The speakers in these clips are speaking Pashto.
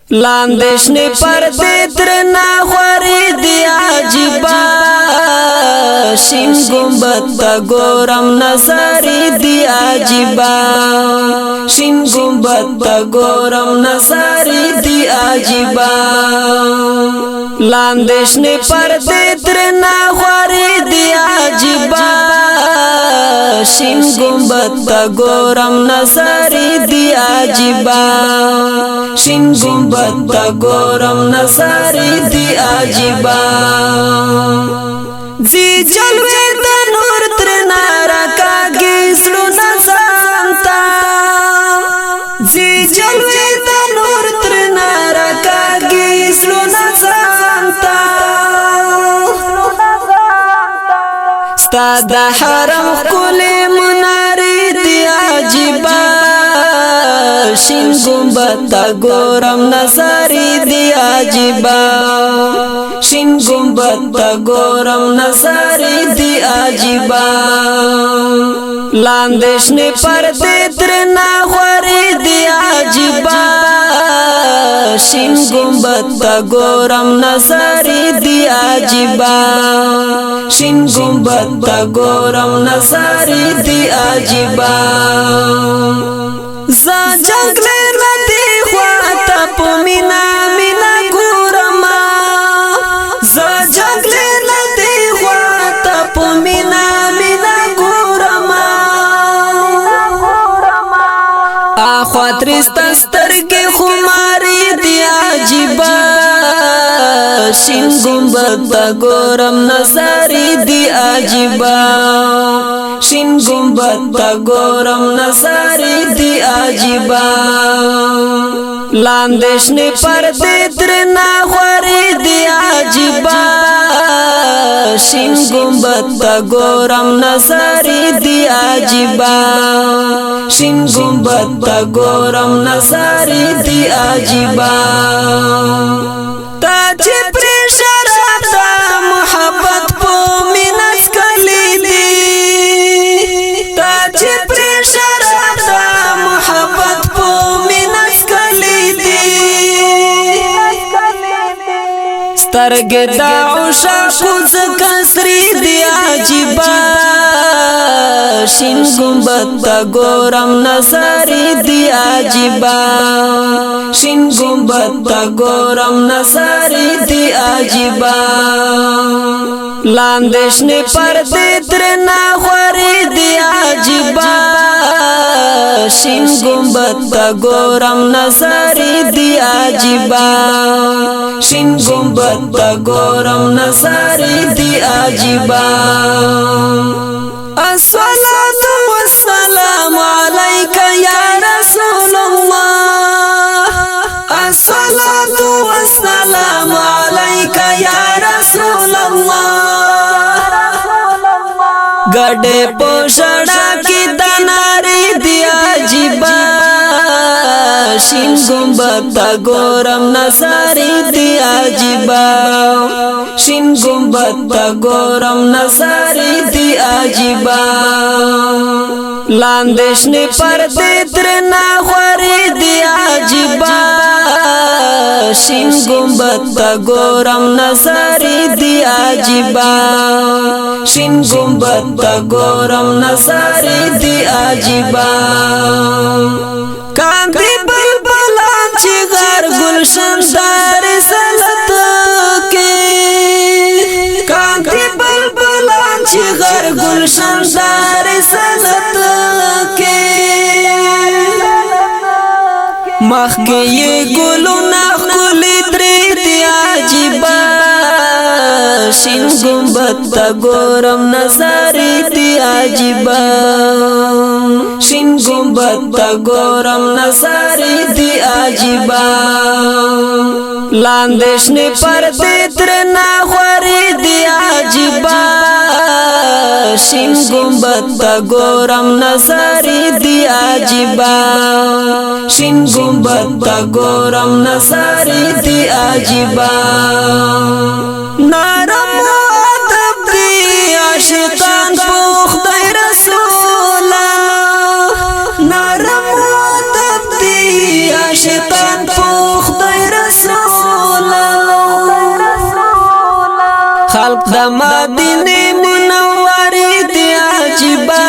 لاندشنی پردی درنا خوری دی عجیبا شین گنبد تا گورم نظری دی عجیبا شین گنبد تا گورم نظری دی عجیبا لاندشنی پردی درنا خوری دی عجیبا شین گنبد تا گورم نظری دی عجیبا شین گنبد تا گورم نظری دی عجیبا زی جلوے دا نور ترنا رکاگی زلو نزانتا زی جلوے دا نور ترنا رکاگی زلو نزانتا ستا دا حرم کلی مناری دی عجیبا شین گنبد تا گورم نظری دی عجیبا شین گنبد تا گورم نظری دی عجیبا لاندشنی پردی درنا خوری دی عجیبا شین گنبد تا گورم نظری دی عجیبا شین گنبد تا گورم نظری دی عجیبا زا جنگلی ندی خواتا پو مینا مینا گورما زا جنگلی ندی خواتا پو مینا مینا گورما آخواترستا سترگی خماری دی عجیبا شین گنبد تا گورم نظری دی عجیبا شین گنبد تا گورم نظری دی عجیبا لاندشنی پردی درنا خوری دی عجیبا شین گنبد تا گورم نظری دی عجیبا شین گنبد تا گورم نظری دی عجیبا تا چی پری شراب دا محبت پو مینس کلی دی تا چی پری شراب دا محبت پو مینس کلی دی سترگ دا عشاقو زکسری دی عجیبا شین گنبد تا گورم نظری دی عجیبا شین گنبد تا گورم نظری دی عجیبا لاندشنی پردی درنا خوری دی عجیبا شین گنبد تا گورم نظری دی عجیبا شین گنبد تا گورم نظری دی عجیبا الصلاة والسلام عليك يا رسول الله الصلاة والسلام عليك يا رسول الله گڑے پوشڑا کی دناری دی عجیبا شین گنبد تا گورم نظری دی عجیبا شین گنبد تا گورم نظری دی عجیبا لاندشنی پردی درنا خوری دی عجیبا شین گنبد تا گورم نظری دی عجیبا شین گنبد تا گورم نظری دی عجیبا کاندی بلبلان چی غر گلشن دار سلط کی کاندی بلبلان چی غر گلشن دار سلط کی مخ کے یہ گلو نخلی دری دی عجیبا شین گنبد تا گورم نظری دی عجیبا شین گنبد تا گورم نظری دی عجیبا لاندشنی پردی درنا خوری دی عجیبا شین گنبد تا گورم نظری دی عجیبا شین گنبد تا گورم نظری دی عجیبا نارم ادب دی عاشقان پو خدای رسولا نارم ادب دی عاشقان پو خدای رسولا مدینه منورې دی عجیبا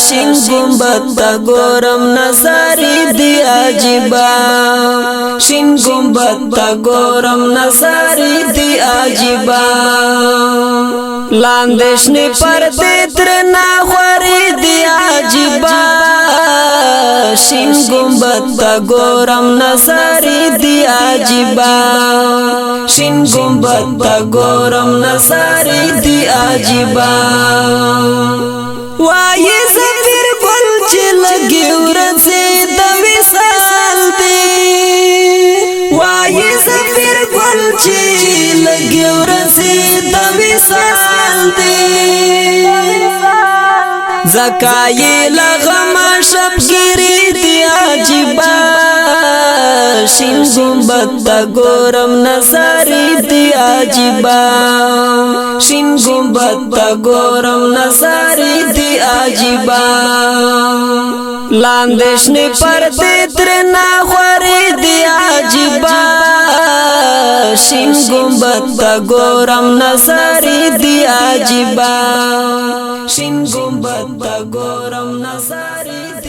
شین گنبد تا ګورم نظارې دی عجیبا شین گنبد تا ګورم نظارې دی عجیبا لاندې شنه پردې درنا خورې دی عجیبا شین گنبد تا ګورم نظارې دی عجیبا شین گنبد تا ګورم نظارې دی عجیبا وای زفیر ګل چې لګي ورځې د وصال دی وای زفیر ګل چې لګي ورځې د وصال دی زکای لغم شبګری دی عجیبا شین گنبد تا ګورم نظارې دی عجیبا شین گنبد تا ګورم نظارې دی عجیبا لاندې شنه پردې درنا خورې دی عجیبا شین گنبد تا ګورم نظارې دی عجیبا شین گنبد تا ګورم نظارې